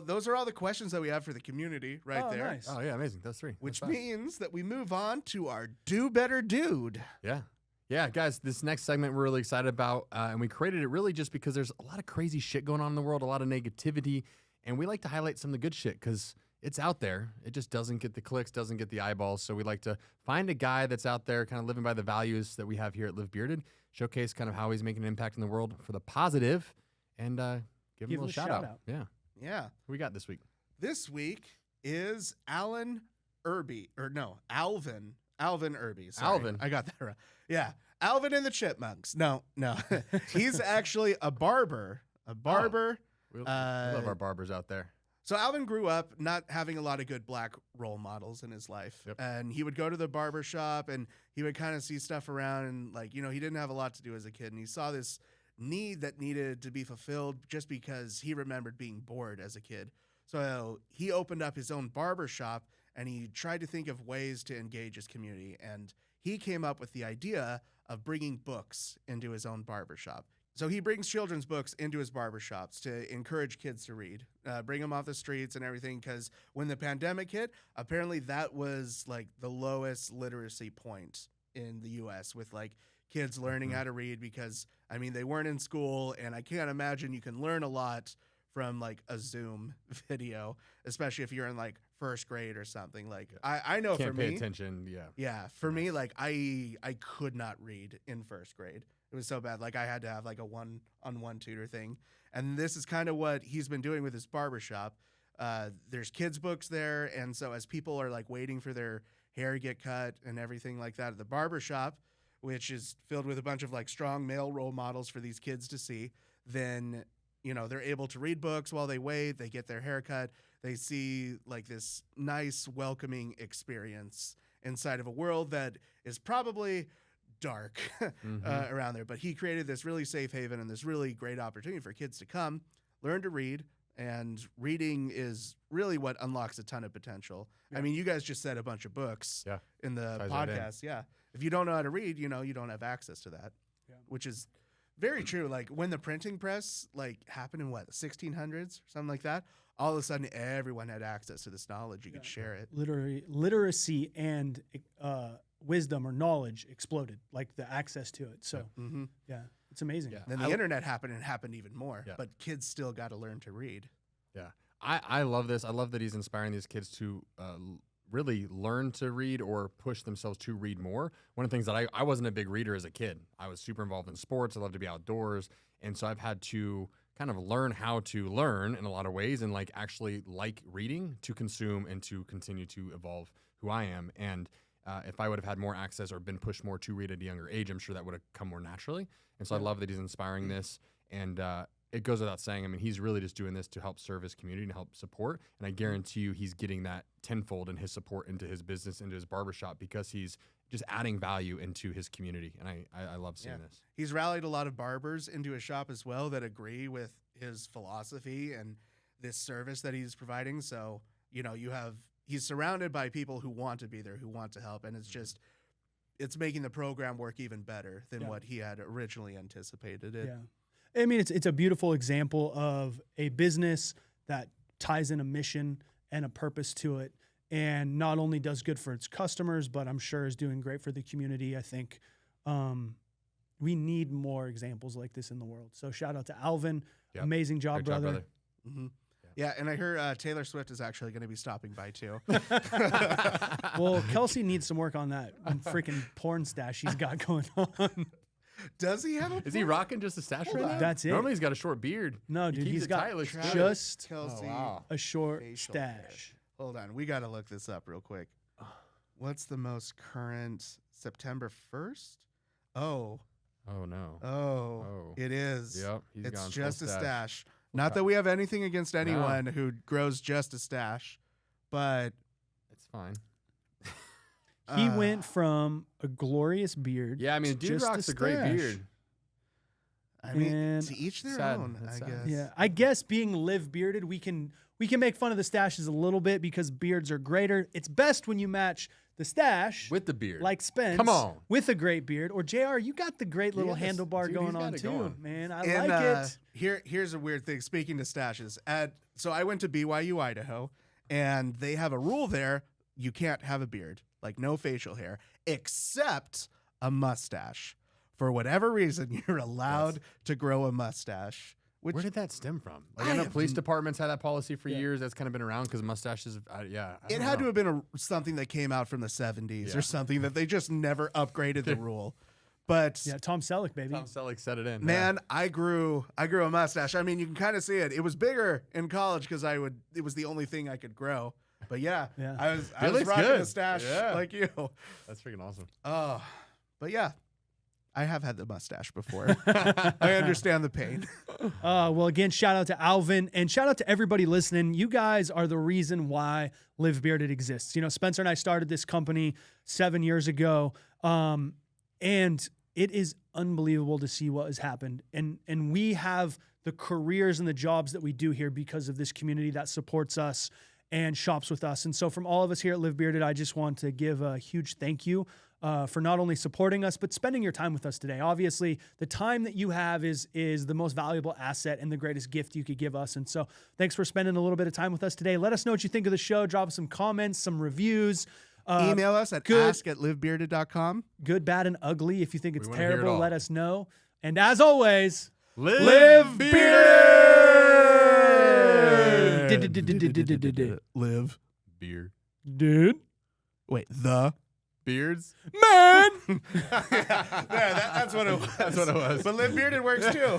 Well, those are all the questions that we have for the community right there. Nice. Oh, yeah, amazing. That's 3. Which That's 5. means that we move on to our Do Better Dude. Yeah. Yeah, guys, this next segment we're really excited about, and we created it really just because there's a lot of crazy shit going on in the world, a lot of negativity, and we like to highlight some of the good shit because it's out there. It just doesn't get the clicks, doesn't get the eyeballs, so we like to find a guy that's out there kind of living by the values that we have here at Live Bearded, showcase kind of how he's making an impact in the world for the positive, and give him a little shout-out. Yeah. Yeah. Who we got this week? This week is Alvin Irby. Alvin Irby. Sorry. Alvin. I got that right. Yeah. Alvin and the Chipmunks. No. He's actually a barber. A barber. We love our barbers out there. So Alvin grew up not having a lot of good black role models in his life. Yep. And he would go to the barber shop and he would kind of see stuff around and he didn't have a lot to do as a kid. And he saw this need that needed to be fulfilled just because he remembered being bored as a kid. So he opened up his own barber shop and he tried to think of ways to engage his community. And he came up with the idea of bringing books into his own barber shop. So he brings children's books into his barbershops to encourage kids to read, bring them off the streets and everything. Because when the pandemic hit, apparently that was like the lowest literacy point in the U.S. with like kids learning how to read because, I mean, they weren't in school. And I can't imagine you can learn a lot from like a Zoom video, especially if you're in like first grade or something. Like I know Can't for pay me, attention. Yeah. yeah, for me, like I could not read in first grade. It was so bad. Like I had to have like a 1-on-1 tutor thing. And this is kind of what he's been doing with his barbershop. There's kids books there. And so as people are like waiting for their hair to get cut and everything like that at the barbershop, which is filled with a bunch of like strong male role models for these kids to see, then, they're able to read books while they wait. They get their hair cut. They see like this nice, welcoming experience inside of a world that is probably dark around there. But he created this really safe haven and this really great opportunity for kids to come, learn to read. And reading is really what unlocks a ton of potential. Yeah. I mean, you guys just said a bunch of books in the podcast. Yeah. If you don't know how to read, you don't have access to that, which is very true. Like when the printing press happened in the 1600s or something like that, all of a sudden everyone had access to this knowledge. You could share it. Literacy and wisdom or knowledge exploded, like the access to it. So it's amazing. Yeah. Then the internet happened and happened even more, but kids still got to learn to read. Yeah. I love this. I love that he's inspiring these kids to really learn to read or push themselves to read more. One of the things that I wasn't a big reader as a kid. I was super involved in sports. I love to be outdoors. And so I've had to kind of learn how to learn in a lot of ways and actually like reading to consume and to continue to evolve who I am. And if I would have had more access or been pushed more to read at a younger age, I'm sure that would have come more naturally. And so I love that he's inspiring this. And it goes without saying, I mean, he's really just doing this to help serve his community and help support. And I guarantee you he's getting that tenfold in his support into his business, into his barbershop, because he's just adding value into his community. And I love seeing this. He's rallied a lot of barbers into his shop as well that agree with his philosophy and this service that he's providing. So, he's surrounded by people who want to be there, who want to help. And it's making the program work even better than what he had originally anticipated it. Yeah. I mean, it's a beautiful example of a business that ties in a mission and a purpose to it, and not only does good for its customers, but I'm sure is doing great for the community. I think we need more examples like this in the world. So shout out to Alvin. Yep. Amazing job, Great brother. Mm-hmm. Yeah, and I heard Taylor Swift is actually going to be stopping by too. Well, Kelsey needs some work on that freaking porn stash he's got going on. Does he have a Is he rocking just a stash right now? That's it. Normally he's got a short beard. No, dude, he's got just Kelsey a short facial stash. hair. Hold on, we got to look this up real quick. What's the most current September 1st? Oh, no. Oh, it is. Yep. It's just a stash. Not that we have anything against anyone who grows just a stash, but it's fine. He went from a glorious beard. Yeah, I mean, dude rocks a great beard. I mean, And to each their sad. own, That's I sad. guess. yeah, I guess being live bearded, we can make fun of the stashes a little bit because beards are greater. It's best when you match the stash With the beard. like Spence, Come on. with a great beard. Or JR, you got the great little Yes, handlebar dude, going he's got on it too, going. man. I And, like it. Here's a weird thing. Speaking to stashes, so I went to BYU, Idaho, and they have a rule there: you can't have a beard, like no facial hair, except a mustache. For whatever reason, you're allowed to grow a mustache. Which Where did that stem from? Like, I I know have police n- departments had that policy for years. That's kind of been around because mustaches. I it don't had to know. have been something that came out from the 70s Yeah. or something that they just never upgraded the rule. But Yeah, Tom Selleck, baby. Tom Selleck set it in. man, I grew a mustache. I mean, you can kind of see it. It was bigger in college because it was the only thing I could grow. But yeah, Yeah. I was looks rocking good. a stash Yeah. like you. That's freaking awesome. Oh, but yeah, I have had the mustache before. I understand the pain. Well, again, shout out to Alvin and shout out to everybody listening. You guys are the reason why Live Bearded exists. You know, Spencer and I started this company 7 years ago, and it is unbelievable to see what has happened. And we have the careers and the jobs that we do here because of this community that supports us and shops with us. And so from all of us here at Live Bearded, I just want to give a huge thank you for not only supporting us, but spending your time with us today. Obviously, the time that you have is the most valuable asset and the greatest gift you could give us. And so thanks for spending a little bit of time with us today. Let us know what you think of the show. Drop us some comments, some reviews. Email us at ask@livebearded.com. Good, bad, and ugly. If you think it's wanna hear it terrible, all. let us know. And as always, Live Live. Beard. dude, Wait, the Beards. man. that's what it was. That's what it was. But Live Bearded works too.